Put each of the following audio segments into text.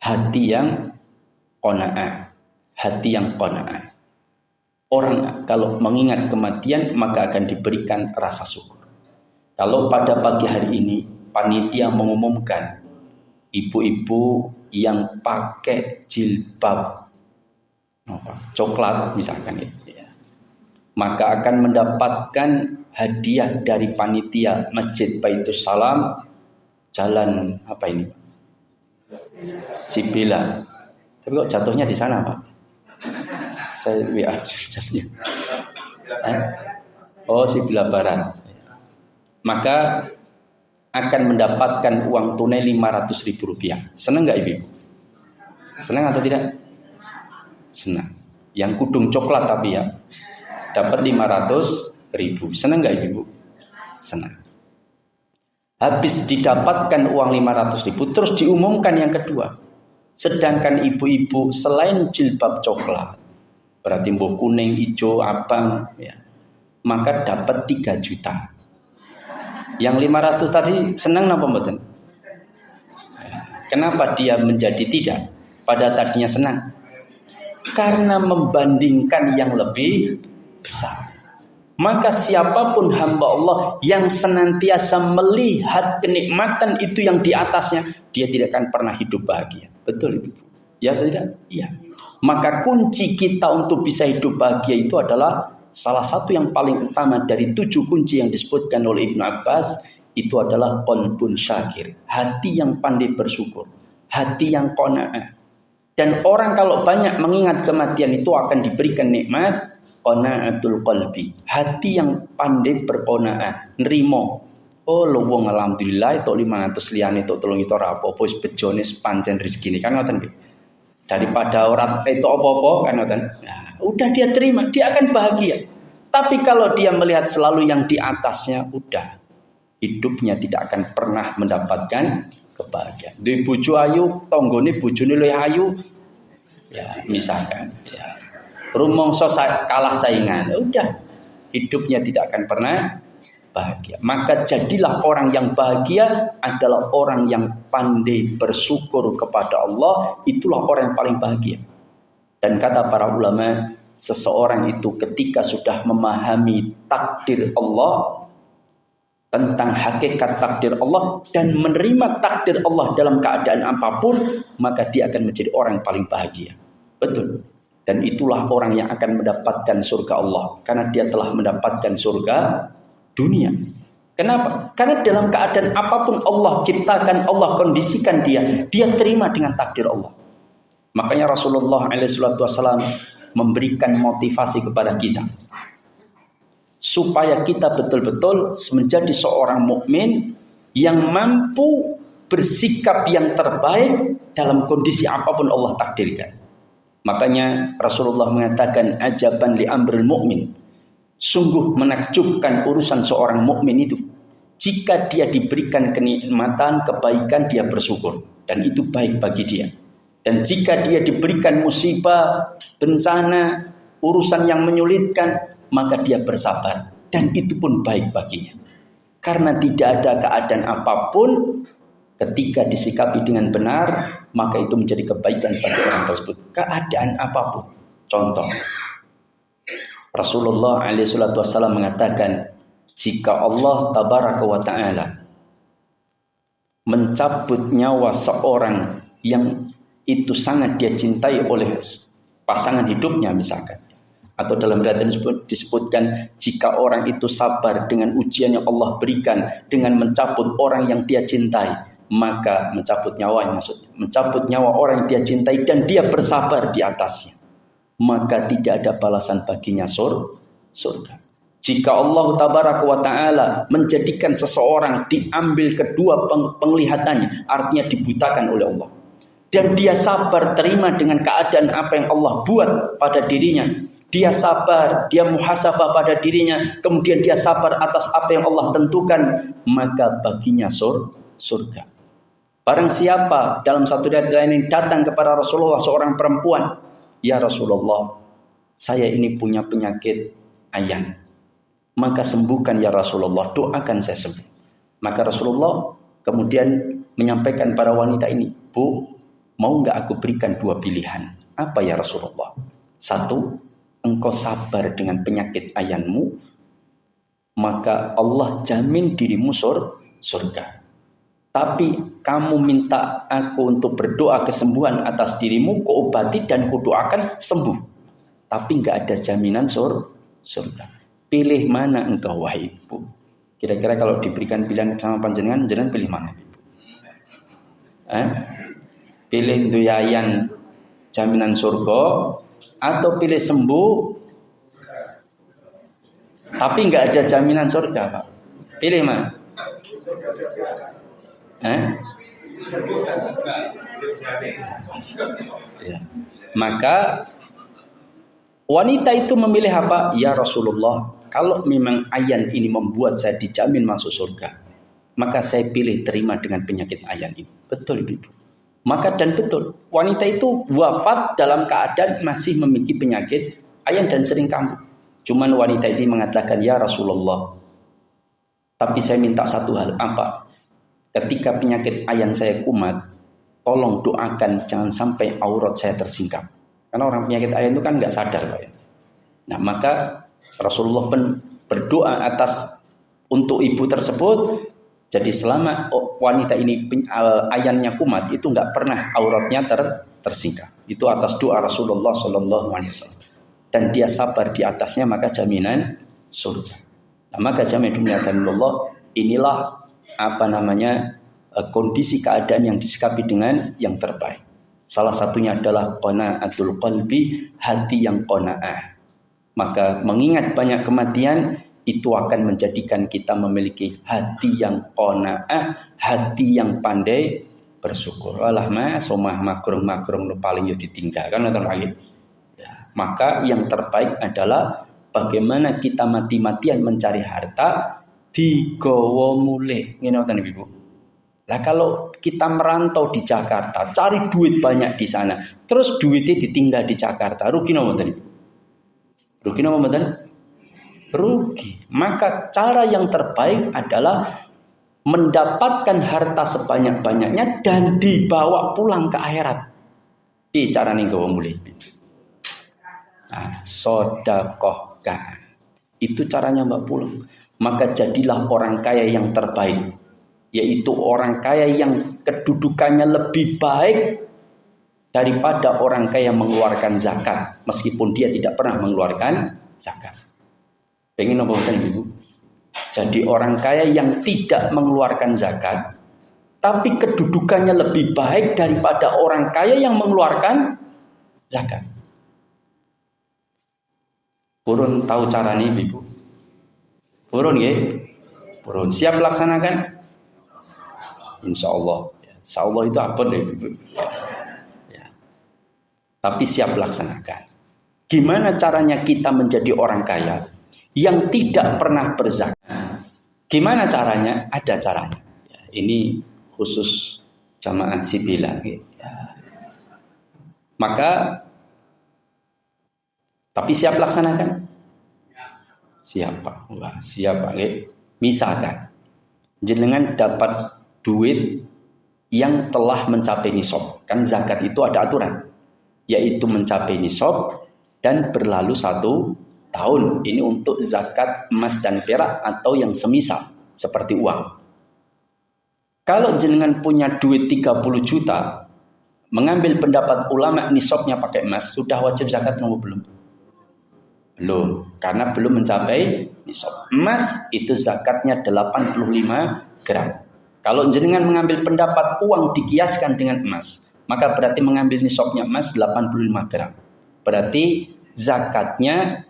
hati yang qanaah, hati yang qanaah. Orang kalau mengingat kematian maka akan diberikan rasa syukur. Kalau pada pagi hari ini panitia mengumumkan ibu-ibu yang pakai jilbab coklat misalkan ya, maka akan mendapatkan hadiah dari panitia Masjid Baitus Salam Jalan apa ini? Sibila. Tapi kok jatuhnya di sana, Pak? Saya WA jatuhnya. Oh, Sibila Barat. Maka akan mendapatkan uang tunai Rp500.000. Senang nggak Ibu? Senang atau tidak? Senang. Yang kudung coklat tapi ya dapat 500.000. Senang nggak Ibu? Senang. Habis didapatkan uang 500.000, terus diumumkan yang kedua. Sedangkan ibu-ibu selain jilbab coklat, berarti mbok kuning, hijau, abang, ya, maka dapat 3 juta. Yang 500 tadi senang apa mboten? Kenapa dia menjadi tidak? Pada tadinya senang. Karena membandingkan yang lebih besar. Maka siapapun hamba Allah yang senantiasa melihat kenikmatan itu yang di atasnya, dia tidak akan pernah hidup bahagia. Betul Ibu? Ya atau tidak? Iya. Maka kunci kita untuk bisa hidup bahagia itu adalah salah satu yang paling utama dari 7 kunci yang disebutkan oleh Ibnu Abbas, itu adalah qalbun syakir, hati yang pandai bersyukur, hati yang qanaah. Dan orang kalau banyak mengingat kematian itu akan diberikan nikmat qanaatul qalbi, hati yang pandai berqanaah, nrimo. Oh lho wong alhamdulillah itu 500 liyane itu tolong itu ora apa-apa wis bejone pancen rezekine kan ngoten nggih. Daripada ora itu apa-apa kan ngoten. Nah, udah dia terima, dia akan bahagia. Tapi kalau dia melihat selalu yang di atasnya, udah hidupnya tidak akan pernah mendapatkan kebahagiaan. Duwe bojo ayu, tanggane bojone luwih ayu. Ya, misalkan ya. Rumangsa kalah saingan, udah hidupnya tidak akan pernah bahagia. Maka jadilah orang yang bahagia adalah orang yang pandai bersyukur kepada Allah. Itulah orang yang paling bahagia. Dan kata para ulama, seseorang itu ketika sudah memahami takdir Allah, tentang hakikat takdir Allah dan menerima takdir Allah dalam keadaan apapun, maka dia akan menjadi orang yang paling bahagia. Betul. Dan itulah orang yang akan mendapatkan surga Allah, karena dia telah mendapatkan surga dunia. Kenapa? Karena dalam keadaan apapun Allah ciptakan, Allah kondisikan dia terima dengan takdir Allah. Makanya Rasulullah SAW memberikan motivasi kepada kita supaya kita betul-betul menjadi seorang mukmin yang mampu bersikap yang terbaik dalam kondisi apapun Allah takdirkan. Makanya Rasulullah mengatakan ajaban li amril mukmin. Sungguh menakjubkan urusan seorang mukmin itu. Jika dia diberikan kenikmatan, kebaikan, dia bersyukur dan itu baik bagi dia. Dan jika dia diberikan musibah, bencana, urusan yang menyulitkan, maka dia bersabar dan itu pun baik baginya. Karena tidak ada keadaan apapun ketika disikapi dengan benar, maka itu menjadi kebaikan bagi orang tersebut. Keadaan apapun. Contoh, Rasulullah SAW mengatakan, jika Allah tabaraka wa ta'ala mencabut nyawa seorang yang itu sangat dia cintai oleh pasangan hidupnya misalkan, atau dalam riwayat disebutkan jika orang itu sabar dengan ujian yang Allah berikan dengan mencabut orang yang dia cintai, maka mencabut nyawa, maksudnya mencabut nyawa orang yang dia cintai dan dia bersabar di atasnya, maka tidak ada balasan baginya surga. Jika Allah tabaraka wa ta'ala menjadikan seseorang diambil kedua penglihatannya, artinya dibutakan oleh Allah, dan dia sabar terima dengan keadaan apa yang Allah buat pada dirinya, dia sabar, dia muhasabah pada dirinya, kemudian dia sabar atas apa yang Allah tentukan, maka baginya surga. Barang siapa dalam satu riwayat lain datang kepada Rasulullah seorang perempuan, ya Rasulullah, saya ini punya penyakit ayan, maka sembuhkan ya Rasulullah, doakan saya sembuh. Maka Rasulullah kemudian menyampaikan pada wanita ini, Bu, mau nggak aku berikan dua pilihan? Apa ya Rasulullah? Satu, engkau sabar dengan penyakit ayanmu, maka Allah jamin dirimu surga. Tapi kamu minta aku untuk berdoa kesembuhan atas dirimu, kuobati dan kudoakan sembuh. Tapi nggak ada jaminan surga. Pilih mana engkau wahai ibu? Kira-kira kalau diberikan pilihan sama panjenengan, jenengan pilih mana? Pilih duyayan jaminan surga atau pilih sembuh tapi nggak ada jaminan surga, Pak? Pilih mana? Ya. Maka wanita itu memilih apa? Ya Rasulullah, kalau memang ayan ini membuat saya dijamin masuk surga, maka saya pilih terima dengan penyakit ayan ini. Betul Ibu. Maka dan betul, wanita itu wafat dalam keadaan masih memiliki penyakit ayan dan sering kambuh. Cuman wanita ini mengatakan, ya Rasulullah, tapi saya minta satu hal, apa? Ketika penyakit ayan saya kumat, tolong doakan jangan sampai aurat saya tersingkap. Karena orang penyakit ayan itu kan nggak sadar, Pak. Nah, maka Rasulullah pun berdoa atas untuk ibu tersebut. Jadi selama wanita ini ayannya kumat, itu nggak pernah auratnya tersingkap. Itu atas doa Rasulullah Shallallahu Alaihi Wasallam. Dan dia sabar di atasnya, maka jaminan surga. Nah, maka jaminan dunia dan Allah, inilah kondisi keadaan yang disikapi dengan yang terbaik. Salah satunya adalah qanaatul qalbi, hati yang qanaah. Maka mengingat banyak kematian itu akan menjadikan kita memiliki hati yang qanaah, hati yang pandai bersyukur. Alah mas, omah makrung paling yo ditinggal kan lagi. Ya, maka yang terbaik adalah bagaimana kita mati-matian mencari harta digawa mulih. Ngene ngoten Ibu. Lah kalau kita merantau di Jakarta, cari duit banyak di sana, terus duitnya ditinggal di Jakarta, rugi napa mboten? Rugi napa mboten? Rugi. Maka cara yang terbaik adalah mendapatkan harta sebanyak-banyaknya dan dibawa pulang ke akhirat. Piye carane gawa mulih? Nah, sedekahkan. Itu caranya Mbak pulang. Maka jadilah orang kaya yang terbaik, yaitu orang kaya yang kedudukannya lebih baik daripada orang kaya yang mengeluarkan zakat, meskipun dia tidak pernah mengeluarkan zakat. Pengen apa bukan Ibu? Jadi orang kaya yang tidak mengeluarkan zakat, tapi kedudukannya lebih baik daripada orang kaya yang mengeluarkan zakat. Purun tahu caranya Ibu? Purun ya? Purun siap laksanakan? Insya Allah. Insya Allah itu apa deh Ibu? Ya. Tapi siap laksanakan. Gimana caranya kita menjadi orang kaya yang tidak pernah berzakat? Gimana caranya? Ada caranya. Ya, ini khusus jamaah sibila. Ya. Maka, tapi siap laksanakan? Siap Pak. Wah, siap Pak. Misalkan jenengan dapat duit yang telah mencapai nisab. Kan zakat itu ada aturan, yaitu mencapai nisab dan berlalu 1 tahun. Ini untuk zakat emas dan perak atau yang semisal seperti uang. Kalau jenengan punya duit 30 juta, mengambil pendapat ulama nisabnya pakai emas, sudah wajib zakat atau belum? Belum, karena belum mencapai nisab. Emas itu zakatnya 85 gram. Kalau jenengan mengambil pendapat uang dikiaskan dengan emas, maka berarti mengambil nisabnya emas 85 gram. Berarti zakatnya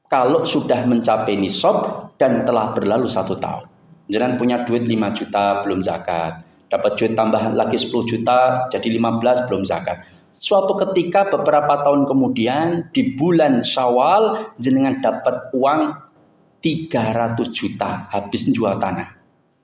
kalau sudah mencapai nisab dan telah berlalu 1 tahun. Jenengan punya duit 5 juta belum zakat, dapat duit tambahan lagi 10 juta jadi 15 belum zakat. Suatu ketika beberapa tahun kemudian di bulan Syawal jenengan dapat uang 300 juta habis jual tanah.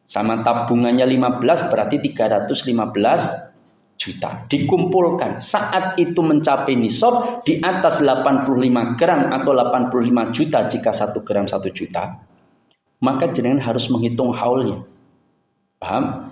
Sama tabungannya 15 berarti 315 juta. Dikumpulkan saat itu mencapai nisab di atas 85 gram atau 85 juta jika 1 gram 1 juta. Maka jenengan harus menghitung haulnya. Paham?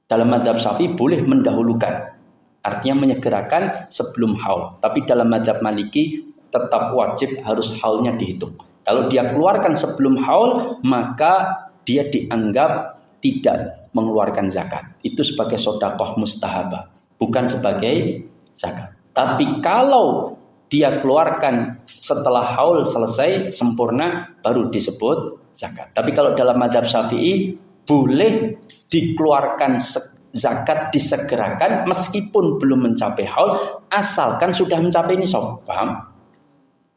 Dalam mazhab Syafi'i boleh mendahulukan. Artinya menyegerakan sebelum haul. Tapi dalam mazhab Maliki tetap wajib harus haulnya dihitung. Kalau dia keluarkan sebelum haul, maka dia dianggap tidak mengeluarkan zakat. Itu sebagai sedekah mustahabah, bukan sebagai zakat. Tapi kalau dia keluarkan setelah haul selesai sempurna, baru disebut zakat. Tapi kalau dalam mazhab Syafi'i boleh dikeluarkan zakat, disegerakan meskipun belum mencapai haul, asalkan sudah mencapai nisab. Paham?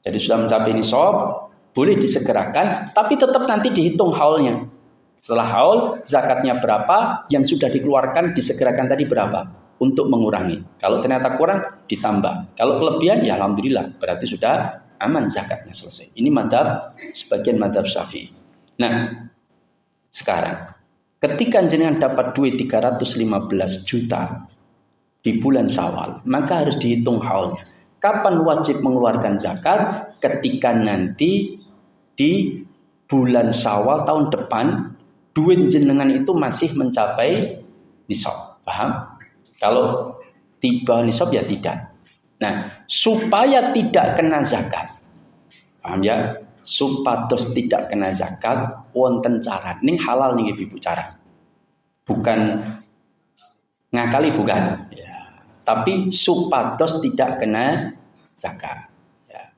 Jadi sudah mencapai nisab, boleh disegerakan, tapi tetap nanti dihitung haulnya. Setelah haul, zakatnya berapa, yang sudah dikeluarkan disegerakan tadi berapa, untuk mengurangi. Kalau ternyata kurang, ditambah. Kalau kelebihan, ya alhamdulillah, berarti sudah aman zakatnya selesai. Ini madhab, sebagian madhab Syafi'i. Nah, sekarang ketika jenengan dapat duit 315 juta di bulan Syawal, maka harus dihitung haulnya. Kapan wajib mengeluarkan zakat? Ketika nanti di bulan Syawal tahun depan duit jenengan itu masih mencapai nisab. Paham? Kalau tiba nisab ya tidak. Nah, supaya tidak kena zakat. Paham ya? Supados tidak kena zakat, wonten cara. Ini halal nih ibu cara. Bukan ngakali, bukan. Ya. Tapi supados tidak kena zakat. Ya.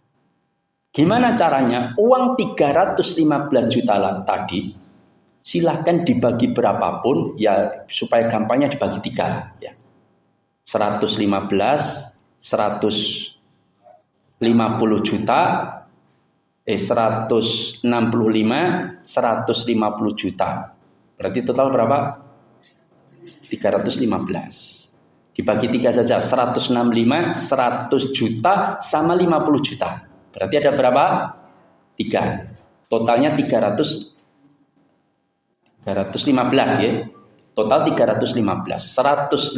Gimana caranya? Uang 315 juta tadi silahkan dibagi berapapun, ya supaya gampangnya dibagi 3. Ya. 115, 150 juta. 165, 150 juta. Berarti total berapa? 315. Dibagi 3 saja, 165, 100 juta sama 50 juta. Berarti ada berapa? 3. Totalnya 315 ya. Total 315. 165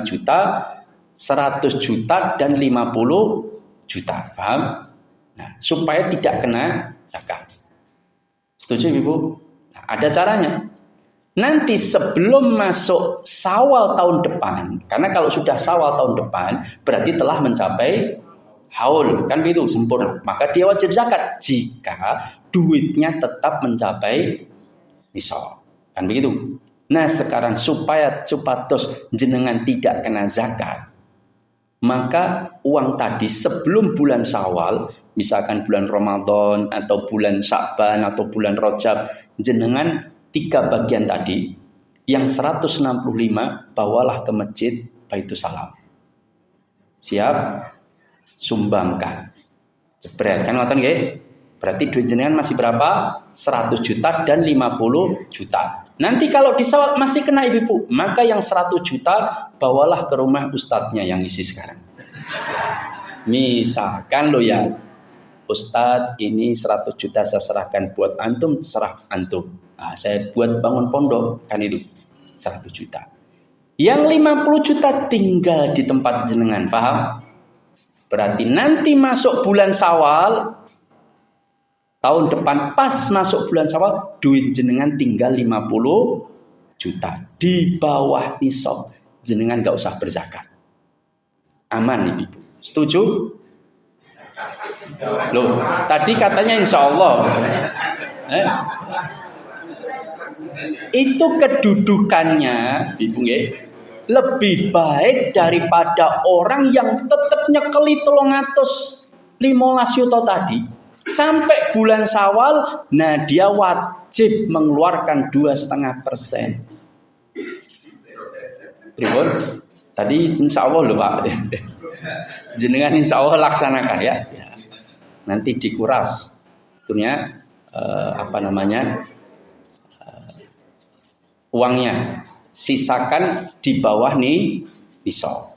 juta, 100 juta dan 50 juta. Paham? Nah, supaya tidak kena zakat. Setuju Ibu? Nah, ada caranya. Nanti sebelum masuk Syawal tahun depan, karena kalau sudah Syawal tahun depan berarti telah mencapai haul, kan begitu, sempurna. Maka dia wajib zakat jika duitnya tetap mencapai nisab. Kan begitu. Nah, sekarang supaya supados jenengan tidak kena zakat, maka uang tadi sebelum bulan Syawal, misalkan bulan Ramadan atau bulan Sya'ban atau bulan Rajab, jenengan 3 bagian tadi, yang 165 bawalah ke masjid Baitus Salam. Siap? Sumbangkan. Jebret, kan ngoten nggih? Berarti duit jenengan masih berapa? 100 juta dan 50 juta. Nanti kalau di Syawal masih kena ibu, maka yang 100 juta bawalah ke rumah ustadznya yang isi sekarang. Misalkan lo ya, Ustadz ini 100 juta saya serahkan buat antum, serah antum. Nah, saya buat bangun pondok, kan itu 100 juta. Yang 50 juta tinggal di tempat jenengan, paham? Berarti nanti masuk bulan Syawal tahun depan, pas masuk bulan Syawal, duit jenengan tinggal 50 juta. Di bawah nisab, jenengan gak usah berzakat. Aman nih Ibu. Setuju? Loh, tadi katanya insya Allah. Itu kedudukannya, Ibu nggih, lebih baik daripada orang yang tetap nyekeli 315 juta tadi. Sampai bulan Syawal, nah dia wajib mengeluarkan 2,5%. Pripun? Tadi insya Allah loh Pak. Jenengan insya Allah laksanakan ya. Nanti dikuras, tentunya uangnya, sisakan di bawah nisab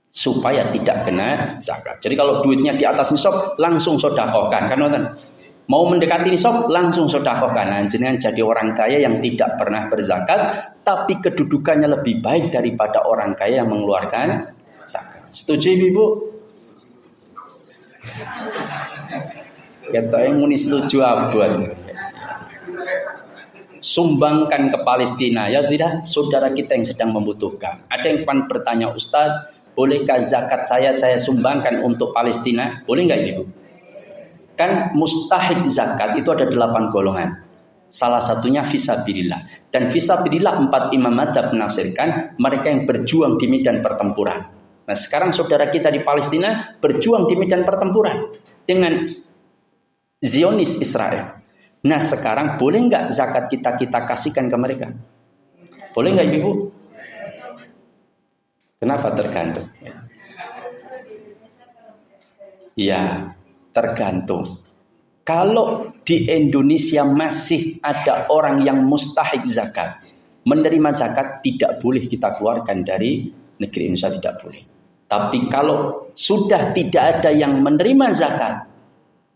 supaya tidak kena zakat. Jadi kalau duitnya di atas nisab langsung sedekahkan, kan nonton. Mau mendekati nisab langsung sedekahkan. Nah, jenengan jadi orang kaya yang tidak pernah berzakat, tapi kedudukannya lebih baik daripada orang kaya yang mengeluarkan zakat. Setuju Ibu? Kata yang muni setuju abad. sumbangkan ke Palestina, ya tidak? Saudara kita yang sedang membutuhkan. Ada yang pan bertanya, Ustadz, bolehkah zakat saya sumbangkan untuk Palestina? Boleh nggak Ibu? Kan mustahik zakat itu ada 8 golongan. Salah satunya fisabilillah. Dan fisabilillah 4 imam madzhab menafsirkan mereka yang berjuang di medan pertempuran. Nah sekarang saudara kita di Palestina berjuang di medan pertempuran dengan Zionis Israel. Nah sekarang boleh nggak zakat kita kasihkan ke mereka? Boleh nggak Ibu? Kenapa tergantung? Ya tergantung. Kalau di Indonesia masih ada orang yang mustahik zakat, menerima zakat tidak boleh kita keluarkan dari negeri Indonesia, tidak boleh. Tapi kalau sudah tidak ada yang menerima zakat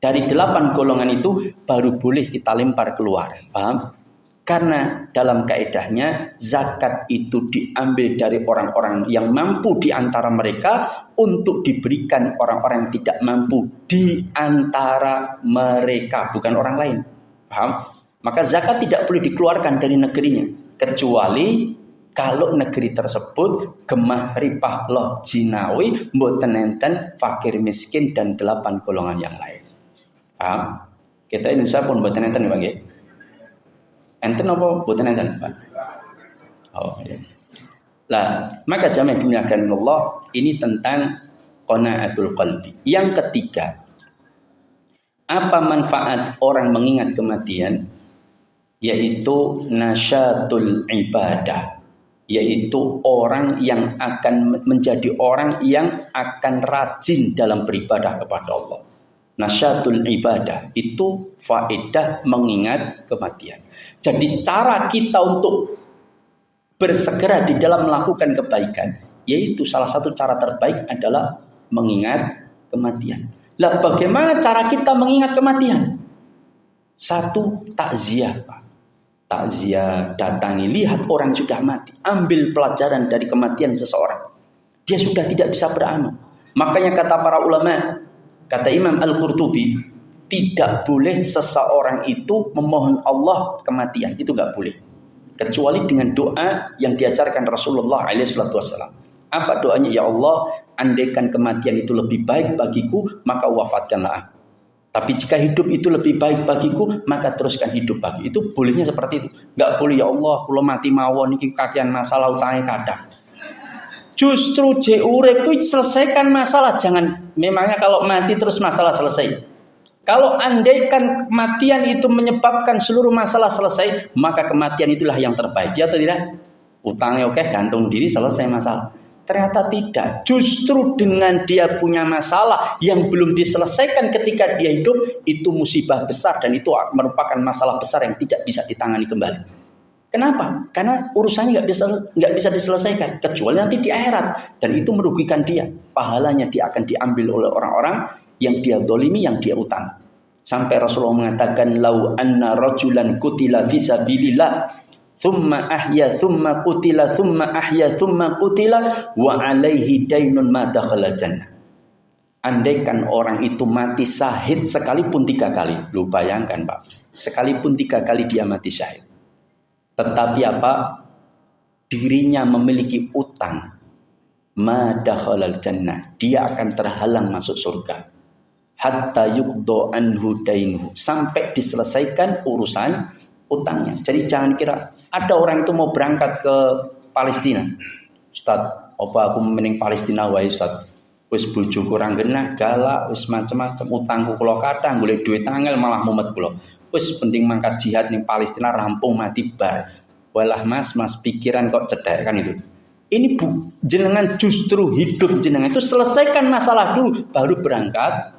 dari 8 golongan itu, baru boleh kita lempar keluar. Paham? Karena dalam kaedahnya zakat itu diambil dari orang-orang yang mampu di antara mereka untuk diberikan orang-orang yang tidak mampu di antara mereka, bukan orang lain. Paham? Maka zakat tidak boleh dikeluarkan dari negerinya kecuali kalau negeri tersebut gemah ripah loh jinawi mboten enten fakir miskin dan 8 golongan yang lain. Paham? Kita Indonesia pun mboten enten Bang nggih. Enten apa mboten enten, Pak? Oh ya. Lah, maka jamaah dimuliakan Allah, ini tentang qanaatul qalbi. Yang ketiga, apa manfaat orang mengingat kematian? Yaitu nasyatul ibadah. Yaitu orang yang akan menjadi orang yang akan rajin dalam beribadah kepada Allah. Nasyatul ibadah itu faedah mengingat kematian. Jadi cara kita untuk bersegera di dalam melakukan kebaikan, yaitu salah satu cara terbaik adalah mengingat kematian. Lah bagaimana cara kita mengingat kematian? Satu, takziah, Pak. Takziah, datangi, lihat orang sudah mati, ambil pelajaran dari kematian seseorang. Dia sudah tidak bisa beramal. Makanya kata para ulama, kata Imam Al-Qurtubi, tidak boleh seseorang itu memohon Allah kematian. Itu nggak boleh. Kecuali dengan doa yang diajarkan Rasulullah SAW. Apa doanya? Ya Allah, andaikan kematian itu lebih baik bagiku, maka wafatkanlah aku. Tapi jika hidup itu lebih baik bagiku, maka teruskan hidup bagi. Itu bolehnya seperti itu. Nggak boleh, ya Allah, kalau mati mawon ini kakian masalah utangnya kadang. Justru urip itu selesaikan masalah. Jangan, memangnya kalau mati terus masalah selesai. Kalau andaikan kematian itu menyebabkan seluruh masalah selesai, maka kematian itulah yang terbaik. Ya atau tidak? Utangnya oke, gantung diri, selesai masalah. Ternyata tidak. Justru dengan dia punya masalah yang belum diselesaikan ketika dia hidup, itu musibah besar dan itu merupakan masalah besar yang tidak bisa ditangani kembali. Kenapa? Karena urusannya nggak bisa diselesaikan kecuali nanti di akhirat, dan itu merugikan dia. Pahalanya dia akan diambil oleh orang-orang yang dia dolimi, yang dia utang. Sampai Rasulullah mengatakan, lau anna rajulan kutila fisabilillah thumma ahya thumma qutila thumma ahya thumma qutila wa alaihi dainun ma dakhala jannah. Andaikan orang itu mati syahid sekalipun 3 kali. Lu bayangkan, Pak. Sekalipun 3 kali dia mati syahid. Tetapi apa? Dirinya memiliki utang. Ma dakhala jannah. Dia akan terhalang masuk surga. Hatta yuqdo anhu dainuhu. Sampai diselesaikan urusan utangnya. Jadi jangan kira ada orang itu mau berangkat ke Palestina. Ustaz, apa aku mending Palestina wae Ustaz. Wis bojoku kurang genah, galak, wis macam-macam, utangku kula kathah, golek duit angel malah mumet kula. Wis penting mangkat jihad ning Palestina rampung mati bar. Walah Mas pikiran kok cedek kan itu. Ini jenengan justru hidup jenengan itu selesaikan masalah dulu baru berangkat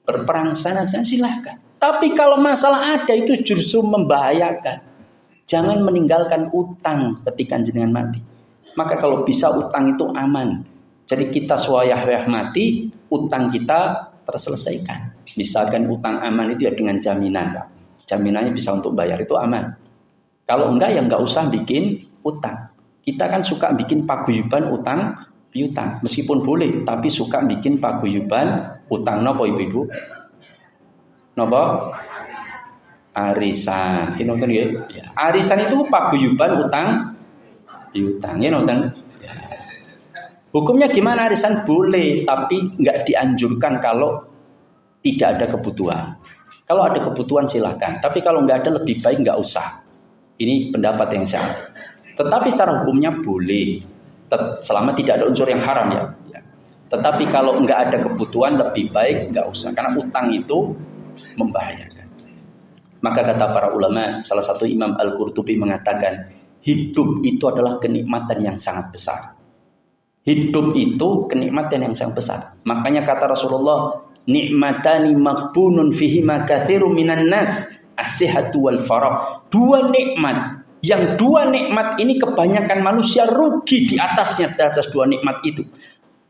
berperang sana silahkan. Tapi kalau masalah ada itu justru membahayakan. Jangan meninggalkan utang ketika jenengan mati. Maka kalau bisa utang itu aman. Jadi kita suwayah mati, utang kita terselesaikan. Misalkan utang aman itu ya dengan jaminan, Pak. Jaminannya bisa untuk bayar, itu aman. Kalau enggak ya enggak usah bikin utang. Kita kan suka bikin paguyuban utang piutang. Meskipun boleh, tapi suka bikin paguyuban utang. Napa Ibu-ibu? Napa? Arisan. Ini nonton ya. Arisan itu paguyuban utang piutang. Ya nonton. Hukumnya gimana arisan? Boleh, tapi nggak dianjurkan kalau tidak ada kebutuhan. Kalau ada kebutuhan silahkan. Tapi kalau nggak ada lebih baik nggak usah. Ini pendapat yang sah. Tetapi secara hukumnya boleh. Selama tidak ada unsur yang haram ya. Tetapi kalau nggak ada kebutuhan lebih baik nggak usah, karena utang itu membahayakan. Maka kata para ulama, salah satu Imam Al-Qurtubi mengatakan, hidup itu adalah kenikmatan yang sangat besar. Hidup itu kenikmatan yang sangat besar. Makanya kata Rasulullah, nikmatani maghbunun fihima katsirun minan nas, as-sihhatu wal faragh. Dua nikmat, yang dua nikmat ini kebanyakan manusia rugi di atasnya, di atas dua nikmat itu.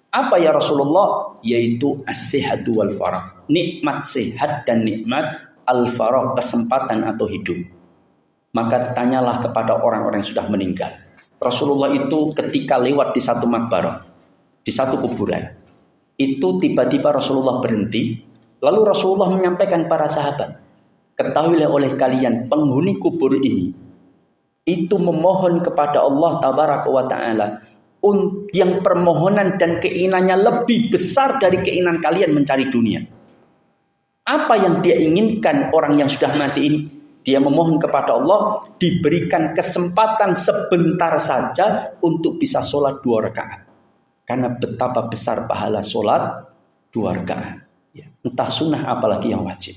Apa ya Rasulullah? Yaitu as-sihhatu wal faragh. Nikmat sehat dan nikmat al-faragh, kesempatan atau hidup. Maka tanyalah kepada orang-orang yang sudah meninggal. Rasulullah itu ketika lewat di satu makbarah, di satu kuburan, itu tiba-tiba Rasulullah berhenti. Lalu Rasulullah menyampaikan para sahabat, ketahuilah oleh kalian, penghuni kubur ini itu memohon kepada Allah Tabaraka wa Ta'ala yang permohonan dan keinginannya lebih besar dari keinginan kalian mencari dunia. Apa yang dia inginkan orang yang sudah mati ini? Dia memohon kepada Allah diberikan kesempatan sebentar saja untuk bisa sholat 2 rakaat. Karena betapa besar pahala sholat 2 rakaat. Entah sunnah apalagi yang wajib.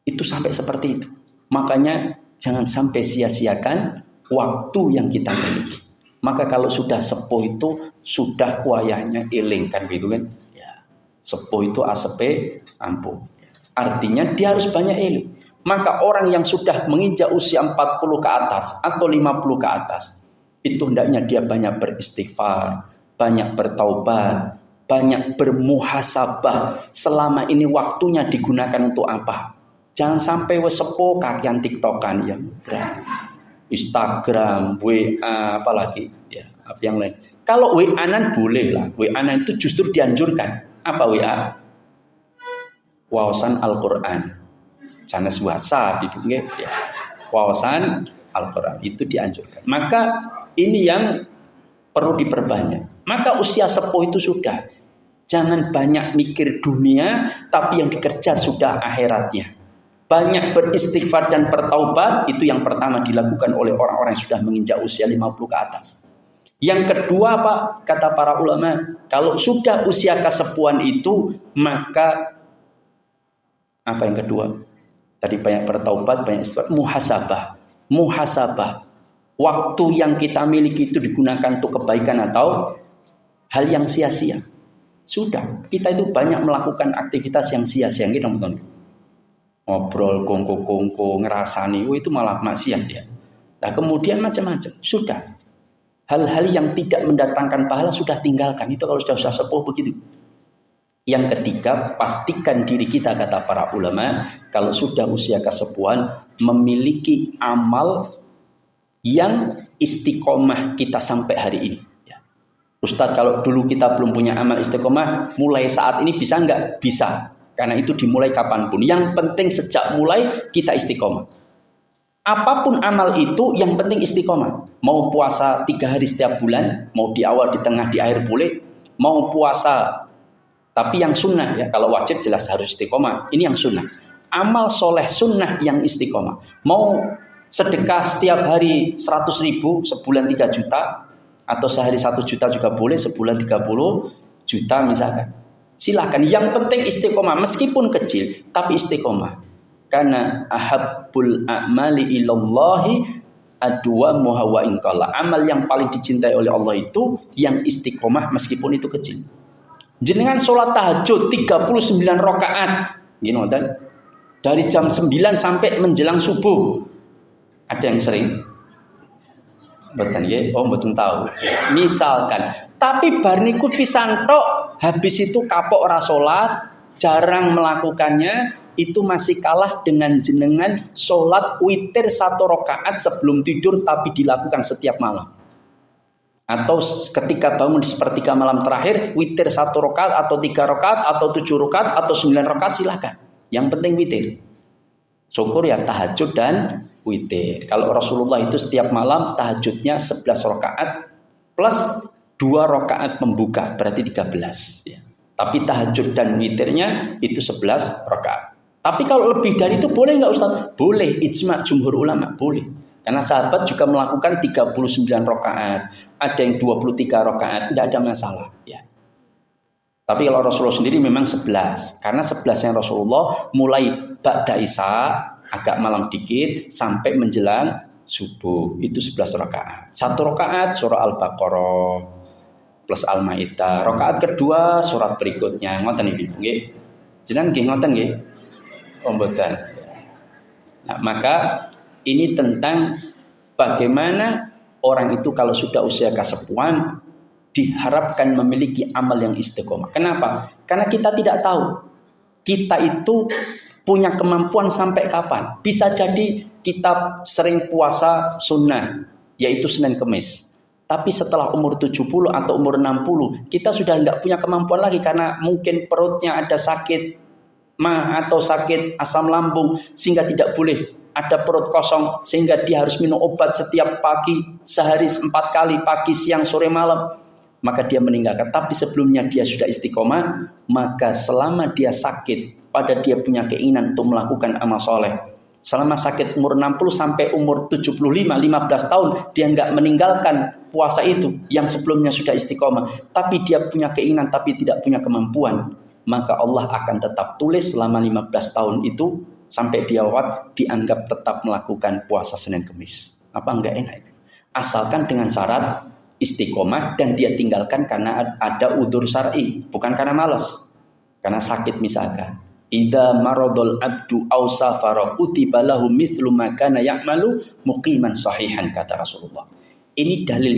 Itu sampai seperti itu. Makanya jangan sampai sia-siakan waktu yang kita miliki. Maka kalau sudah sepuh itu sudah wayahnya eling kan gitu kan? Ya. Sepuh itu asepe ampuh. Artinya dia harus banyak eling. Maka orang yang sudah menginjak usia 40 ke atas atau 50 ke atas, itu hendaknya dia banyak beristighfar, banyak bertaubat, banyak bermuhasabah. Selama ini waktunya digunakan untuk apa? Jangan sampai wes sepuh kakian TikTokan ya. Instagram, WA, apalagi ya, apa yang lain. Kalau WA-an boleh lah. WA-an itu justru dianjurkan. Apa WA? Wawasan Al-Qur'an. Sanes WhatsApp itu ya. Wawasan Al-Qur'an itu dianjurkan. Maka ini yang perlu diperbanyak. Maka usia sepuh itu sudah. Jangan banyak mikir dunia, tapi yang dikejar sudah akhiratnya. Banyak beristighfar dan bertaubat, itu yang pertama dilakukan oleh orang-orang yang sudah menginjak usia 50 ke atas. Yang kedua Pak, kata para ulama, kalau sudah usia kesepuhan itu, maka apa yang kedua? Tadi banyak bertaubat, banyak istighfar, muhasabah. Waktu yang kita miliki itu digunakan untuk kebaikan atau hal yang sia-sia. Sudah, kita itu banyak melakukan aktivitas yang sia-sia gitu, teman-teman. Ngobrol, kongko-kongko, ngerasani, itu malah maksiat ya. Nah kemudian macam-macam, sudah. Hal-hal yang tidak mendatangkan pahala sudah tinggalkan. Itu kalau sudah sepuh begitu. Yang ketiga, pastikan diri kita, kata para ulama, kalau sudah usia kesepuhan, memiliki amal yang istiqomah kita sampai hari ini. Ustadz, kalau dulu kita belum punya amal istiqomah, mulai saat ini bisa nggak? Bisa. Karena itu dimulai kapanpun. Yang penting sejak mulai kita istiqomah. Apapun amal itu yang penting istiqomah. Mau puasa 3 hari setiap bulan, mau di awal, di tengah, di akhir boleh. Mau puasa, tapi yang sunnah ya. Kalau wajib jelas harus istiqomah. Ini yang sunnah. Amal soleh sunnah yang istiqomah. Mau sedekah setiap hari 100.000, sebulan 3 juta. Atau sehari 1 juta juga boleh, sebulan 30 juta misalkan. Silakan, yang penting istiqomah meskipun kecil tapi istiqomah. Karena ahabbul a'mali ilallahi adwamuha wa in qalla. Amal yang paling dicintai oleh Allah itu yang istiqomah meskipun itu kecil. Jenengan sholat tahajud 39 rakaat, gini kan? Dari jam 9 sampai menjelang subuh. Ada yang sering? Betul ya? Oh betul tahu. Misalkan, tapi bar niku pisan tok, habis itu kapok ora salat, jarang melakukannya, itu masih kalah dengan jenengan sholat witir 1 rakaat sebelum tidur tapi dilakukan setiap malam. Atau ketika bangun di sepertiga malam terakhir, witir 1 rakaat atau 3 rakaat atau 7 rakaat atau 9 rakaat silakan. Yang penting witir. Syukur ya tahajud dan witir. Kalau Rasulullah itu setiap malam tahajudnya 11 rakaat plus 2 rakaat pembuka, berarti 13 ya. Tapi tahajud dan witirnya itu 11 rakaat. Tapi kalau lebih dari itu boleh nggak Ustaz? Boleh, ijma jumhur ulama, boleh. Karena sahabat juga melakukan 39 rakaat, ada yang 23 rakaat, tidak ada masalah ya. Tapi kalau Rasulullah sendiri memang 11. Karena 11-nya Rasulullah mulai ba'da isya, agak malam dikit, sampai menjelang subuh. Itu 11 rakaat. 1 rakaat surah Al-Baqarah plus Al-Maidah. Rakaat kedua surat berikutnya. Ngoten iki nggih. Jenengan nggih ngoten nggih. Mboten. Nah, maka ini tentang bagaimana orang itu kalau sudah usia kesepuhan diharapkan memiliki amal yang istiqomah. Kenapa? Karena kita tidak tahu kita itu punya kemampuan sampai kapan. Bisa jadi kita sering puasa sunnah, yaitu Senin Kemis. Tapi setelah umur 70 atau umur 60, kita sudah tidak punya kemampuan lagi karena mungkin perutnya ada sakit mah atau sakit asam lambung sehingga tidak boleh, ada perut kosong sehingga dia harus minum obat setiap pagi, sehari 4 kali, pagi, siang, sore, malam. Maka dia meninggalkan. Tapi sebelumnya dia sudah istiqomah, maka selama dia sakit, pada dia punya keinginan untuk melakukan amal soleh. Selama sakit umur 60 sampai umur 75, 15 tahun, dia nggak meninggalkan puasa itu yang sebelumnya sudah istiqomah. Tapi dia punya keinginan, tapi tidak punya kemampuan. Maka Allah akan tetap tulis selama 15 tahun itu, sampai dia wafat, dianggap tetap melakukan puasa Senin Kemis. Apa enggak enak? Asalkan dengan syarat istiqomah dan dia tinggalkan karena ada udzur syar'i, bukan karena malas, karena sakit misalkan. Idza maradul abdu aw safara kutiba lahu mithlu ma kana ya'malu muqiman sahihan, kata Rasulullah. Ini dalil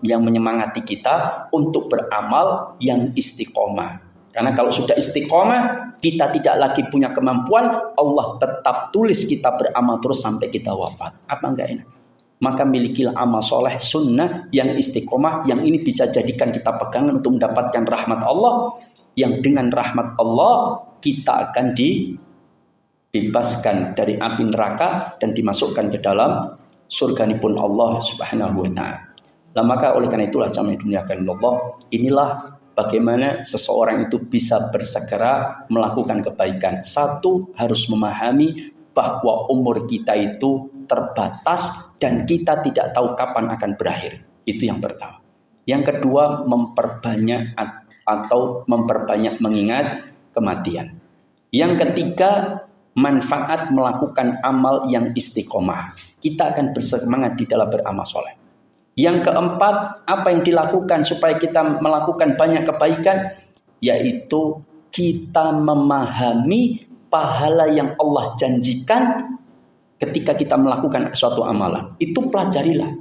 yang menyemangati kita untuk beramal yang istiqomah. Karena kalau sudah istiqomah, kita tidak lagi punya kemampuan, Allah tetap tulis kita beramal terus sampai kita wafat. Apa enggak enak? Maka milikilah amal soleh sunnah yang istiqomah, yang ini bisa jadikan kita pegangan untuk mendapatkan rahmat Allah, yang dengan rahmat Allah kita akan dibebaskan dari api neraka dan dimasukkan ke dalam surganipun Allah Subhanahu wa taala. Nah, maka oleh karena itulah jamaah dimuliakan Allah, inilah bagaimana seseorang itu bisa bersegera melakukan kebaikan. Satu, harus memahami bahwa umur kita itu terbatas dan kita tidak tahu kapan akan berakhir. Itu yang pertama. Yang kedua, memperbanyak mengingat kematian. Yang ketiga, manfaat melakukan amal yang istiqomah. Kita akan bersemangat di dalam beramal soleh. Yang keempat, apa yang dilakukan supaya kita melakukan banyak kebaikan, yaitu kita memahami pahala yang Allah janjikan ketika kita melakukan suatu amalan. Itu pelajarilah.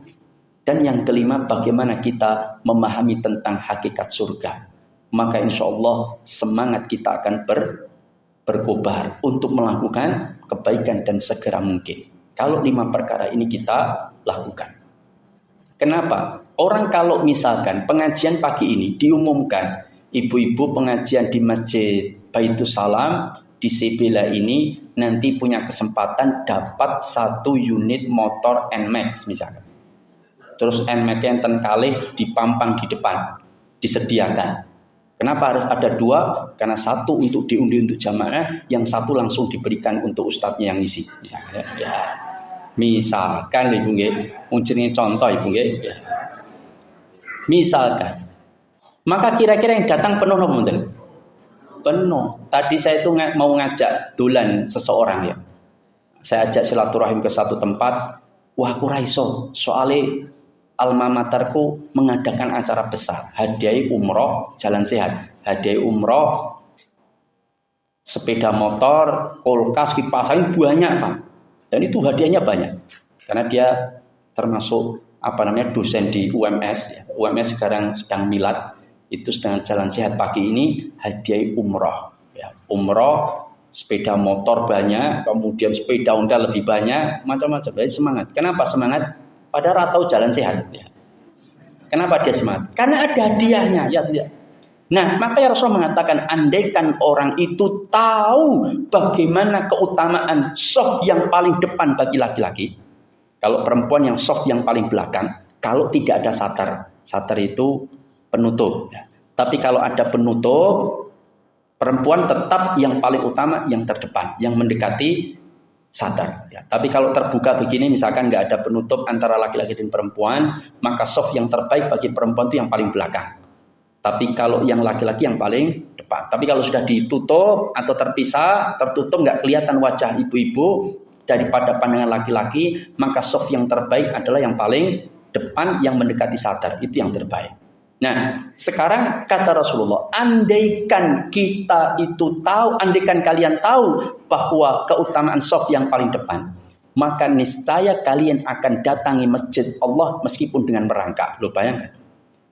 Dan yang kelima, bagaimana kita memahami tentang hakikat surga. Maka insya Allah semangat kita akan berkobar untuk melakukan kebaikan dan segera mungkin. Kalau 5 perkara ini kita lakukan. Kenapa? Orang kalau misalkan pengajian pagi ini diumumkan, ibu-ibu pengajian di Masjid Baitus Salam di Sebela ini nanti punya kesempatan dapat 1 unit motor NMAX misalkan. Terus NMAX yang kalih dipampang di depan, disediakan. Kenapa harus ada 2? Karena 1 untuk diundi untuk jamaah, yang 1 langsung diberikan untuk ustadznya yang isi. Misalkan, ya. Misalkan ibu nggih, jenenge contoh ibu nggih. Ya. Misalkan. Maka kira-kira yang datang penuh napa mboten? Penuh. Tadi saya itu mau ngajak dolan seseorang ya. Saya ajak silaturahim ke satu tempat. Wah, aku ra iso. Soale alma materku mengadakan acara besar, hadiah umroh jalan sehat, hadiah umroh sepeda motor, kulkas, kipas angin banyak Pak. Dan itu hadiahnya banyak. Karena dia termasuk dosen di UMS ya. UMS sekarang sedang milad. Itu sedang jalan sehat pagi ini hadiah umroh ya. Umroh, sepeda motor banyak, kemudian sepeda Honda lebih banyak, macam-macam. Jadi semangat. Kenapa semangat? Padahal tahu jalan sehat ya. Kenapa dia semangat? Karena ada hadiahnya ya tidak. Nah, maka ya Rasulullah mengatakan, andaikan orang itu tahu bagaimana keutamaan soft yang paling depan bagi laki-laki, kalau perempuan yang soft yang paling belakang, kalau tidak ada satar, satar itu penutup. Tapi kalau ada penutup, perempuan tetap yang paling utama yang terdepan, yang mendekati satar. Tapi kalau terbuka begini, misalkan nggak ada penutup antara laki-laki dan perempuan, maka soft yang terbaik bagi perempuan itu yang paling belakang. Tapi kalau yang laki-laki yang paling depan. Tapi kalau sudah ditutup atau terpisah, tertutup nggak kelihatan wajah ibu-ibu daripada pandangan laki-laki, maka soft yang terbaik adalah yang paling depan yang mendekati satar, itu yang terbaik. Nah, sekarang kata Rasulullah, andaikan kita itu tahu, andaikan kalian tahu bahwa keutamaan soft yang paling depan, maka niscaya kalian akan datangi masjid Allah meskipun dengan merangkak. Lo bayangkan.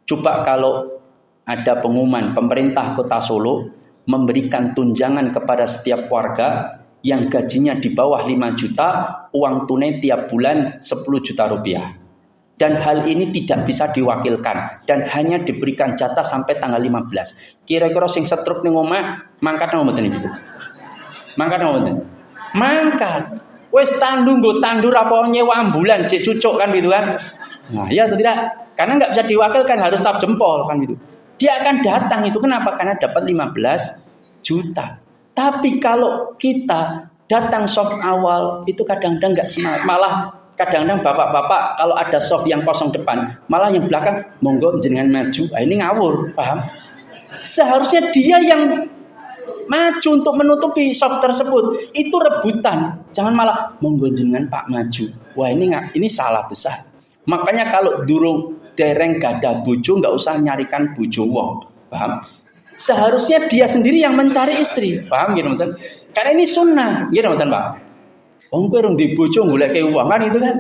Coba kalau ada pengumuman pemerintah Kota Solo memberikan tunjangan kepada setiap warga yang gajinya di bawah 5 juta, uang tunai tiap bulan 10 juta rupiah. Dan hal ini tidak bisa diwakilkan dan hanya diberikan jatah sampai tanggal 15. Kira-kira sing setruk ning omah mangkat nang mboten niku. Mangkat nang mboten. Mangkat. Wis tandu nggo tandur apa nyewa ambulan cek cucuk kan gitu kan. Nah, ya atau tidak? Karena nggak bisa diwakilkan, harus cap jempol kan gitu. Dia akan datang itu kenapa? Karena dapat 15 juta. Tapi kalau kita datang soft awal itu kadang-kadang nggak semangat, malah kadang-kadang bapak-bapak kalau ada soft yang kosong depan, malah yang belakang monggo jenengan maju. Ah, ini ngawur, paham? Seharusnya dia yang maju untuk menutupi soft tersebut. Itu rebutan. Jangan malah monggo jenengan Pak maju. Wah, ini salah besar. Makanya kalau durung dereng gada bojo nggak usah nyarikan bojo wong. Paham? Seharusnya dia sendiri yang mencari istri. Paham gitu, Mboten? Karena ini sunnah, gitu, Mboten, Pak? Wong kowe rung di bojo goleke uang kan itu kan.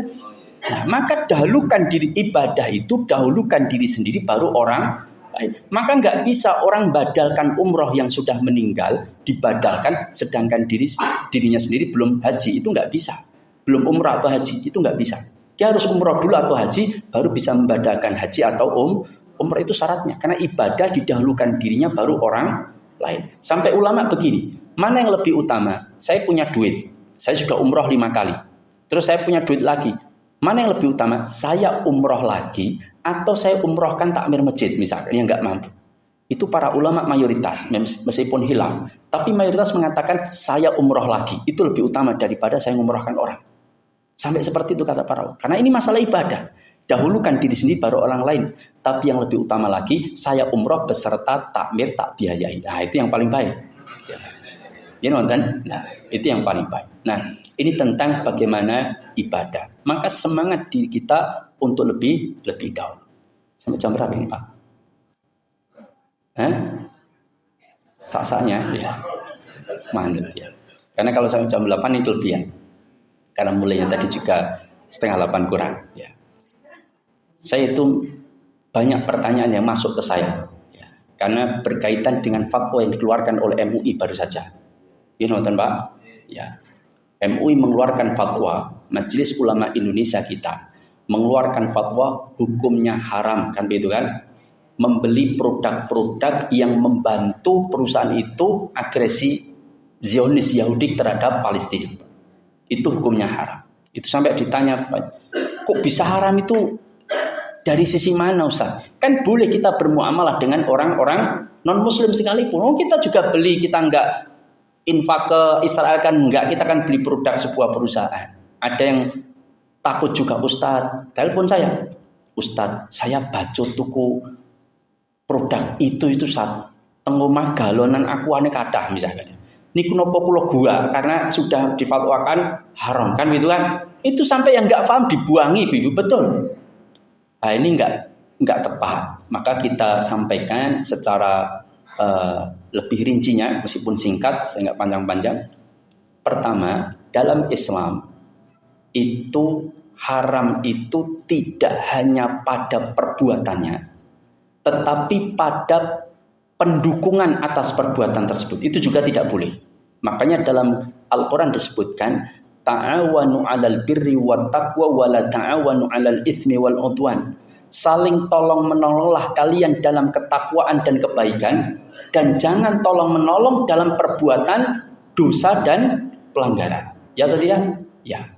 Nah, maka dahulukan diri ibadah itu, dahulukan diri sendiri baru orang lain. Maka nggak bisa orang badalkan umroh yang sudah meninggal dibadalkan sedangkan dirinya sendiri belum haji, itu nggak bisa. Belum umroh atau haji itu nggak bisa. Dia harus umroh dulu atau haji baru bisa membadalkan haji atau umroh, itu syaratnya. Karena ibadah didahulukan dirinya baru orang lain. Sampai ulama begini, mana yang lebih utama? Saya punya duit. Saya sudah umroh 5 kali. Terus saya punya duit lagi. Mana yang lebih utama? Saya umroh lagi atau saya umrohkan takmir masjid misalnya yang nggak mampu. Itu para ulama mayoritas, meskipun hilaf. Tapi mayoritas mengatakan saya umroh lagi. Itu lebih utama daripada saya umrohkan orang. Sampai seperti itu kata para ulama. Karena ini masalah ibadah. Dahulukan diri sendiri baru orang lain. Tapi yang lebih utama lagi, saya umroh beserta takmir tak biayai. Nah, itu yang paling baik. Ya, nonton. Nah, itu yang paling baik. Nah, ini tentang bagaimana ibadah. Maka semangat diri kita untuk lebih dahulu. Sampai jam berapa ini, Pak? Sak-saknya, ya. Manut ya. Karena kalau sampai jam 8 itu lebihan. Karena mulainya tadi juga 7:30 kurang. Ya. Saya itu banyak pertanyaan yang masuk ke saya. Ya. Karena berkaitan dengan fatwa yang dikeluarkan oleh MUI baru saja. Ya, nonton Pak. Ya. MUI mengeluarkan fatwa, Majelis Ulama Indonesia kita mengeluarkan fatwa hukumnya haram, kan begitu kan? Membeli produk-produk yang membantu perusahaan itu agresi Zionis Yahudi terhadap Palestina. Itu hukumnya haram. Itu sampai ditanya, kok bisa haram itu dari sisi mana, Ustaz? Kan boleh kita bermuamalah dengan orang-orang non-muslim sekalipun. Oh, kita juga beli, kita enggak infak ke Israel kan enggak, kita kan beli produk sebuah perusahaan. Ada yang takut juga, Ustaz, telepon saya, Ustaz, saya bacot tuku produk itu saat tengomah galonan akuane kadah misalnya. Niku nopo kula gua karena sudah difatwakan haram kan gitu kan. Itu sampai yang enggak paham dibuangi, Ibu, betul. Nah, ini enggak tepat. Maka kita sampaikan secara lebih rincinya, meskipun singkat, saya nggak panjang-panjang. Pertama, dalam Islam itu haram itu tidak hanya pada perbuatannya, tetapi pada pendukungan atas perbuatan tersebut. Itu juga tidak boleh. Makanya dalam Al-Quran disebutkan, ta'awanu 'alal birri wat taqwa wa la ta'awanu 'alal itsmi wal 'udwan. saling tolong menolonglah kalian dalam ketakwaan dan kebaikan, dan jangan tolong menolong dalam perbuatan dosa dan pelanggaran. Ya atau tidak? Ya.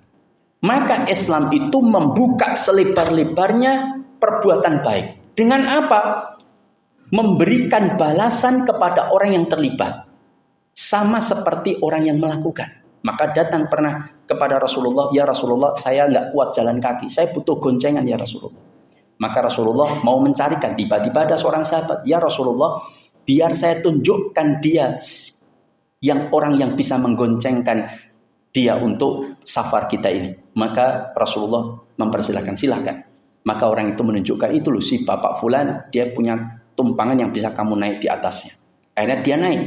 Maka Islam itu membuka selebar-lebarnya perbuatan baik. Dengan apa? Memberikan balasan kepada orang yang terlibat. Sama seperti orang yang melakukan. Maka datang pernah kepada Rasulullah, ya Rasulullah, saya nggak kuat jalan kaki, saya butuh goncengan ya Rasulullah. Maka Rasulullah mau mencarikan, tiba-tiba ada seorang sahabat, ya Rasulullah, biar saya tunjukkan dia yang orang yang bisa menggoncengkan dia untuk safar kita ini. Maka Rasulullah mempersilahkan, silahkan. Maka orang itu menunjukkan, itu loh si Bapak Fulan, dia punya tumpangan yang bisa kamu naik di atasnya. Akhirnya dia naik.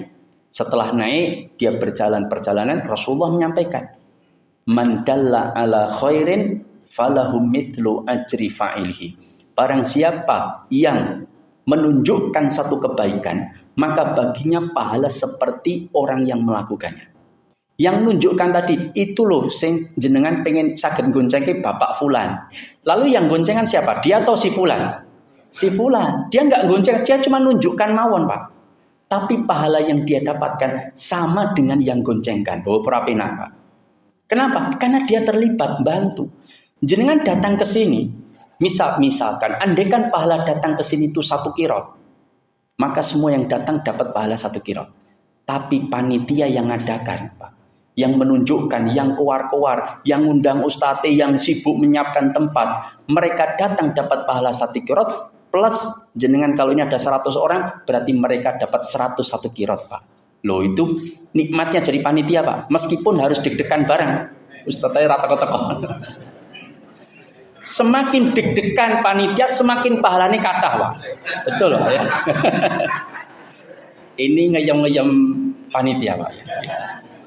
Setelah naik, dia berjalan perjalanan, Rasulullah menyampaikan, man dalla ala khairin falahu mithlu ajri fa'ilihi. Barang siapa yang menunjukkan satu kebaikan, maka baginya pahala seperti orang yang melakukannya. Yang menunjukkan tadi, itu loh sing jenengan pengen saged goncengke Bapak Fulan. Lalu yang goncengan siapa? Dia atau si Fulan? Si Fulan. Dia nggak gonceng, dia cuma nunjukkan mawon, Pak. Tapi pahala yang dia dapatkan sama dengan yang goncengkan. Oh, perapinan, Pak. Kenapa? Karena dia terlibat, bantu. Jenengan datang ke sini, misalkan, andaikan pahala datang ke sini itu 1 qiraat, maka semua yang datang dapat pahala 1 qiraat. Tapi panitia yang ngadakan, Pak, yang menunjukkan, yang keluar-keluar, yang undang ustadz, yang sibuk menyiapkan tempat, mereka datang dapat pahala 1 qiraat. Plus jenengan kalau ini ada 100 orang, berarti mereka dapat 101 qiraat, Pak. Loh, itu nikmatnya jadi panitia, Pak. Meskipun harus deg-degan bareng. Ustadznya rata-rata. Semakin deg-degan panitia, semakin pahalanya kathah, Pak. Betul loh ya. Ini ngeyem-ngeyem panitia, Pak.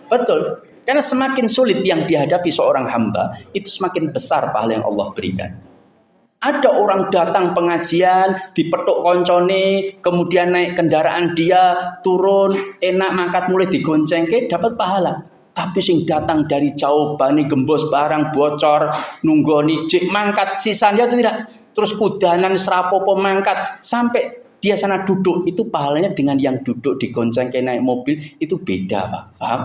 Betul. Karena semakin sulit yang dihadapi seorang hamba, itu semakin besar pahala yang Allah berikan. Ada orang datang pengajian, dipethuk koncone, kemudian naik kendaraan dia, turun, enak mangkat mulai digoncengke, dapat pahala. Tapi sing datang dari jauh, bani gembos barang bocor, nunggoni jik mangkat sisanya itu tidak. Terus kudanan serapopo mangkat sampai dia sana duduk, itu pahalanya dengan yang duduk digoncengke naik mobil itu beda, Pak. Paham?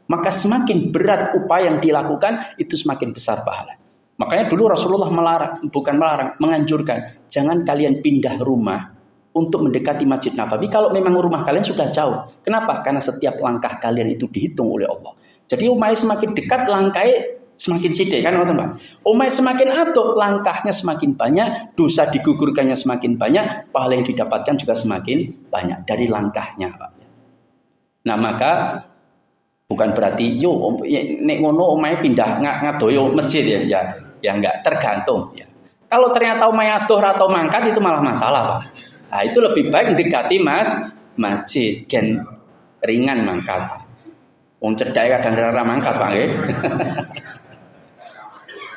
Maka semakin berat upaya yang dilakukan, itu semakin besar pahala. Makanya dulu Rasulullah menganjurkan, jangan kalian pindah rumah untuk mendekati Masjid Nabawi kalau memang rumah kalian sudah jauh. Kenapa? Karena setiap langkah kalian itu dihitung oleh Allah. Jadi umai semakin dekat, langkahnya semakin sidik, kan teman-teman? Umai semakin atuh, langkahnya semakin banyak, dosa digugurkannya semakin banyak, pahala yang didapatkan juga semakin banyak dari langkahnya, Pak. Nah, maka bukan berarti nek ngono omahe pindah ngadoyo masjid ya enggak, tergantung ya. Kalau ternyata omahe adoh atau mangkat itu malah masalah, Pak. Nah, itu lebih baik mendekati masjid gen ringan mangkat. Wong cedhake kadang ora mangkat, Pak nggih.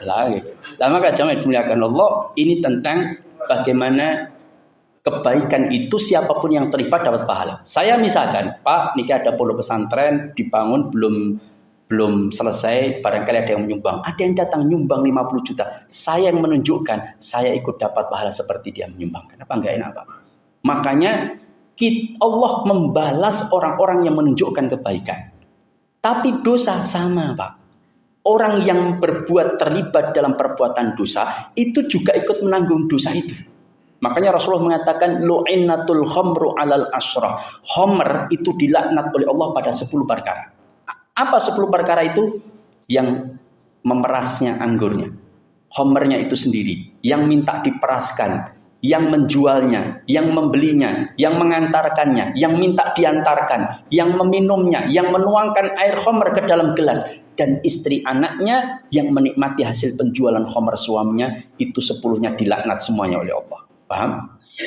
Lah nggih. Lah maka jamaah dimuliakan Allah, ini tentang bagaimana kebaikan itu siapapun yang terlibat dapat pahala. Saya misalkan, Pak, niki ada pondok pesantren dibangun belum selesai, barangkali ada yang menyumbang. Ada yang datang nyumbang 50 juta. Saya yang menunjukkan, saya ikut dapat pahala seperti dia menyumbang. Kenapa enggak enak, Pak? Makanya Allah membalas orang-orang yang menunjukkan kebaikan. Tapi dosa sama, Pak. Orang yang berbuat terlibat dalam perbuatan dosa, itu juga ikut menanggung dosa itu. Makanya Rasulullah mengatakan lu'innatul khamru 'alal asyrah. Khamr itu dilaknat oleh Allah pada 10 perkara. Apa 10 perkara itu? Yang memerasnya anggurnya. Khamrnya itu sendiri, yang minta diperaskan, yang menjualnya, yang membelinya, yang mengantarkannya, yang minta diantarkan, yang meminumnya, yang menuangkan air khamr ke dalam gelas, dan istri anaknya yang menikmati hasil penjualan khamr suaminya, itu 10-nya dilaknat semuanya oleh Allah. Paham?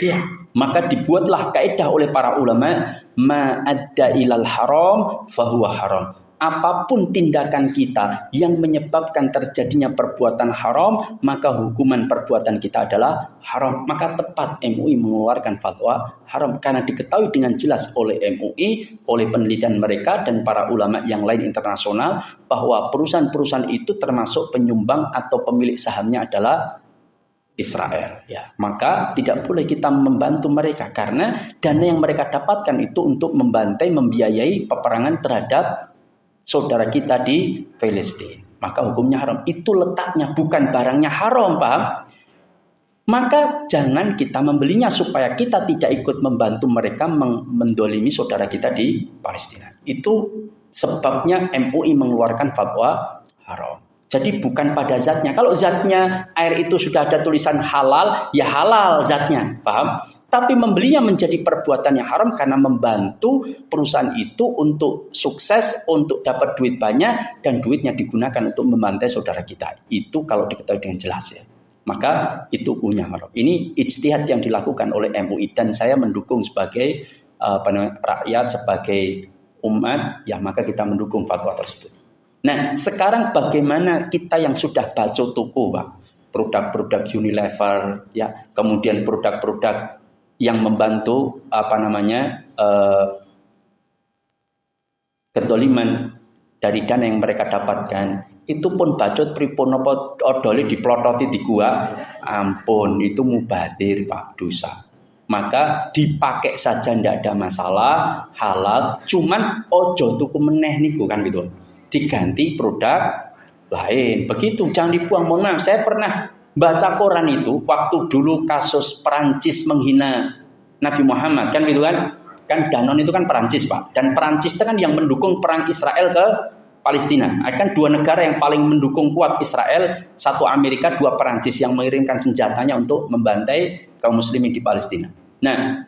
Ya. Maka dibuatlah kaidah oleh para ulama, ma'adda ilal haram fahuwa haram. Apapun tindakan kita yang menyebabkan terjadinya perbuatan haram, maka hukuman perbuatan kita adalah haram. Maka tepat MUI mengeluarkan fatwa haram, karena diketahui dengan jelas oleh MUI, oleh penelitian mereka dan para ulama yang lain internasional, bahwa perusahaan-perusahaan itu termasuk penyumbang atau pemilik sahamnya adalah Israel. Ya, maka tidak boleh kita membantu mereka karena dana yang mereka dapatkan itu untuk membantai, membiayai peperangan terhadap saudara kita di Palestina. Maka hukumnya haram. Itu letaknya, bukan barangnya haram, paham? Maka jangan kita membelinya supaya kita tidak ikut membantu mereka mendolimi saudara kita di Palestina. Itu sebabnya MUI mengeluarkan fatwa haram. Jadi bukan pada zatnya. Kalau zatnya air itu sudah ada tulisan halal, ya halal zatnya, paham? Tapi membelinya menjadi perbuatan yang haram karena membantu perusahaan itu untuk sukses, untuk dapat duit banyak, dan duitnya digunakan untuk membantai saudara kita. Itu kalau diketahui dengan jelas ya. Maka itu hukumnya haram. Ini ijtihad yang dilakukan oleh MUI dan saya mendukung sebagai rakyat, sebagai umat, ya maka kita mendukung fatwa tersebut. Nah, sekarang bagaimana kita yang sudah baca toko, Pak? Produk-produk Unilever, ya, kemudian produk-produk yang membantu kedoliman dari dana yang mereka dapatkan. Itu pun bacot pripun apa odole diplototi di gua, ampun itu mubadir Pak, dosa. Maka dipakai saja ndak ada masalah, halal, cuman ojo tuku meneh niku kan gitu. Diganti produk lain. Begitu, jangan dibuang. Mohon maaf, saya pernah baca koran itu waktu dulu kasus Perancis menghina Nabi Muhammad kan gitu kan. Kan Danone itu kan Perancis, Pak. Dan Perancis itu kan yang mendukung perang Israel ke Palestina. Akan dua negara yang paling mendukung kuat Israel, satu Amerika, dua Perancis yang mengirimkan senjatanya untuk membantai kaum muslimin di Palestina. Nah,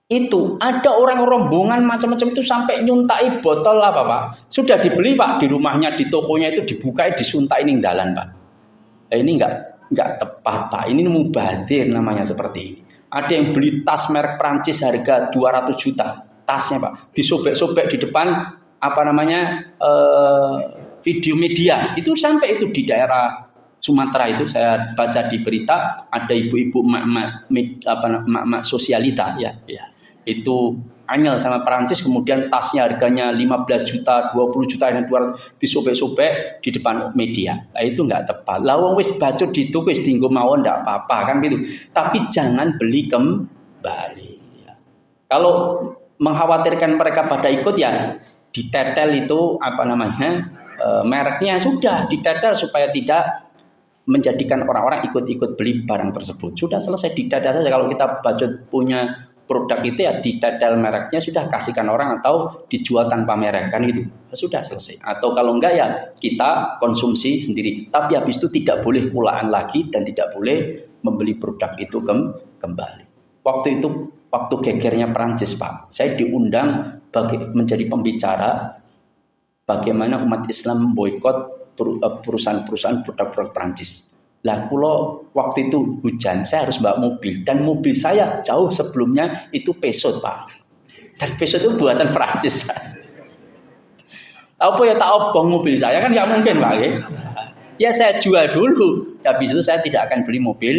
itu ada orang rombongan macam-macam itu sampai nyuntai botol apa Pak? Sudah dibeli Pak di rumahnya, di tokonya itu dibukai, disuntai ning dalan Pak. Ini enggak tepat Pak. Ini mubadir namanya seperti ini. Ada yang beli tas merek Perancis harga 200 juta. Tasnya Pak, disobek-sobek di depan video media itu sampai itu di daerah Sumatera itu saya baca di berita ada ibu-ibu mak sosialita ya itu anyel sama Perancis kemudian tasnya harganya 15 juta 20 juta dan 200 disobek-sobek di depan media. Nah, itu enggak tepat. Lah wong wis bacot di tuku wis dienggo mawon enggak apa-apa kan gitu. Tapi jangan beli kembali ya. Kalau mengkhawatirkan mereka pada ikut ya ditetel itu mereknya sudah ditetel supaya tidak menjadikan orang-orang ikut-ikut beli barang tersebut. Sudah selesai ditetel saja. Kalau kita budget punya produk itu ya ditetel mereknya sudah kasihkan orang atau dijual tanpa merek kan gitu. Sudah selesai. Atau kalau enggak ya kita konsumsi sendiri. Tapi habis itu tidak boleh kulaan lagi dan tidak boleh membeli produk itu kembali. Waktu gegernya Perancis Pak, saya diundang menjadi pembicara bagaimana umat Islam memboikot perusahaan-perusahaan produk-produk Perancis. Lah kalau waktu itu hujan, saya harus bawa mobil dan mobil saya jauh sebelumnya itu Peugeot Pak. Dan Peugeot itu buatan Perancis. Apa ya tak obong mobil saya kan nggak mungkin Pak. Ya saya jual dulu. Habis itu saya tidak akan beli mobil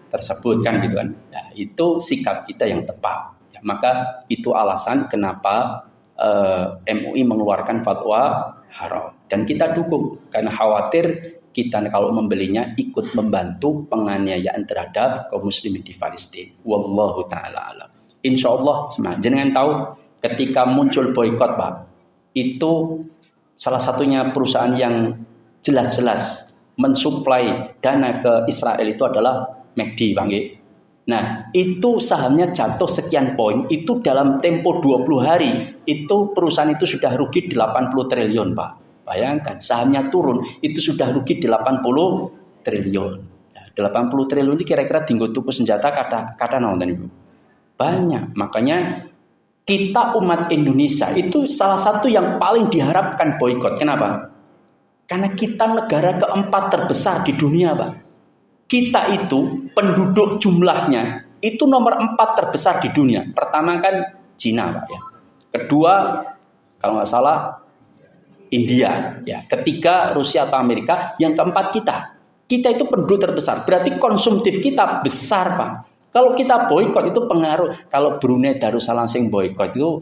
tersebut kan gitu kan. Nah, itu sikap kita yang tepat. Ya, maka itu alasan kenapa MUI mengeluarkan fatwa haram dan kita dukung karena khawatir kita kalau membelinya ikut membantu penganiayaan terhadap kaum muslimin di Palestina. Wallahu taala alam. Insyaallah jenengan tahu ketika muncul boikot Pak, itu salah satunya perusahaan yang jelas-jelas mensuplai dana ke Israel itu adalah McD Bang. Nah, itu sahamnya jatuh sekian poin, itu dalam tempo 20 hari, itu perusahaan itu sudah rugi 80 triliun, Pak. Bayangkan, sahamnya turun, itu sudah rugi 80 triliun. Nah, 80 triliun itu kira-kira tinggal tuku senjata kata nonton Ibu. Banyak, makanya kita umat Indonesia itu salah satu yang paling diharapkan boikot. Kenapa? Karena kita negara keempat terbesar di dunia, Pak. Kita itu penduduk jumlahnya itu nomor 4 terbesar di dunia. Pertama kan Cina, Pak ya. Kedua kalau nggak salah India, ya. Ketiga Rusia atau Amerika. Yang keempat kita. Kita itu penduduk terbesar. Berarti konsumtif kita besar, Pak. Kalau kita boikot itu pengaruh. Kalau Brunei Darussalam sing boikot itu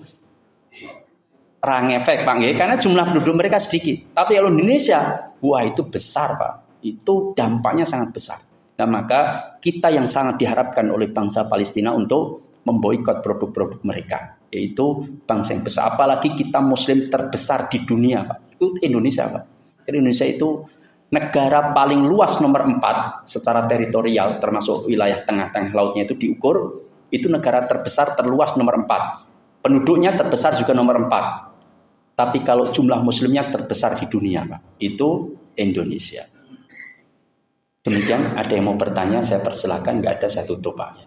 rang efek, Pak, ya. Karena jumlah penduduk mereka sedikit. Tapi kalau Indonesia, wah itu besar, Pak. Itu dampaknya sangat besar. Nah, maka kita yang sangat diharapkan oleh bangsa Palestina untuk memboikot produk-produk mereka, yaitu bangsa yang besar. Apalagi kita Muslim terbesar di dunia, Pak. Itu Indonesia, Pak. Indonesia itu negara paling luas nomor 4 secara teritorial, termasuk wilayah tengah-tengah lautnya itu diukur, itu negara terbesar terluas nomor 4. Penduduknya terbesar juga nomor 4. Tapi kalau jumlah muslimnya terbesar di dunia, Pak, itu Indonesia. Demikian, ada yang mau bertanya, saya persilahkan, nggak ada saya tutup, Pak.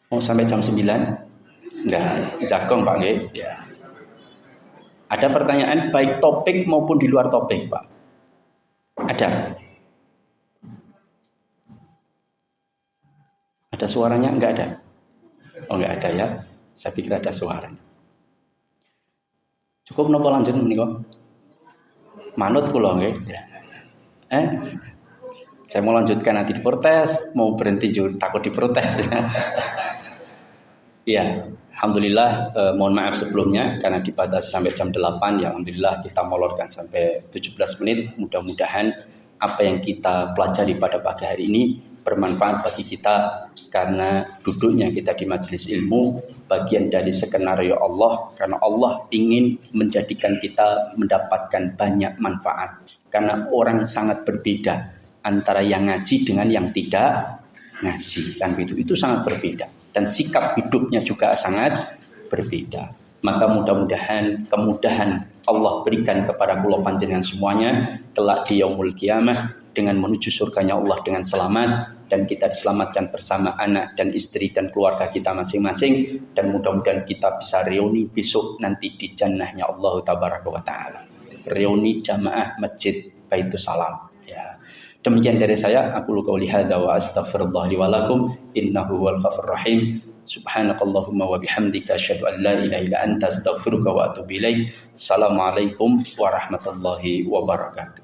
Mau sampai jam 9? Enggak, jagong, Pak. Ya. Ada pertanyaan baik topik maupun di luar topik, Pak? Ada? Ada suaranya? Enggak ada? Oh, enggak ada ya. Saya pikir ada suara. Cukup nopo lanjut menika? Manut kula nggih. Saya mau lanjutkan nanti diprotes, mau berhenti juga takut diprotes. Ya, alhamdulillah, mohon maaf sebelumnya karena dibatasi sampai jam 8, ya alhamdulillah kita molorkan sampai 17 menit. Mudah-mudahan apa yang kita pelajari pada pagi hari ini bermanfaat bagi kita, karena duduknya kita di majelis ilmu bagian dari skenario Allah, karena Allah ingin menjadikan kita mendapatkan banyak manfaat. Karena orang sangat berbeda antara yang ngaji dengan yang tidak ngaji, kan itu sangat berbeda, dan sikap hidupnya juga sangat berbeda. Maka mudah-mudahan kemudahan Allah berikan kepada kula panjenengan semuanya kelak di yaumul qiyamah dengan menuju surganya Allah dengan selamat, dan kita diselamatkan bersama anak dan istri dan keluarga kita masing-masing, dan mudah-mudahan kita bisa reuni besok nanti di jannahnya Allah tabaraka wa taala. Reuni jamaah Masjid Baitus Salam. Ya. Demikian dari saya, aku qouli hadza wa astaghfirullah li wa lakum innahu huwal ghafurur rahim. Subhanakallahumma wa bihamdika asyhadu an la ilaha illa anta astaghfiruka wa atubu ilaik. Assalamualaikum warahmatullahi wabarakatuh.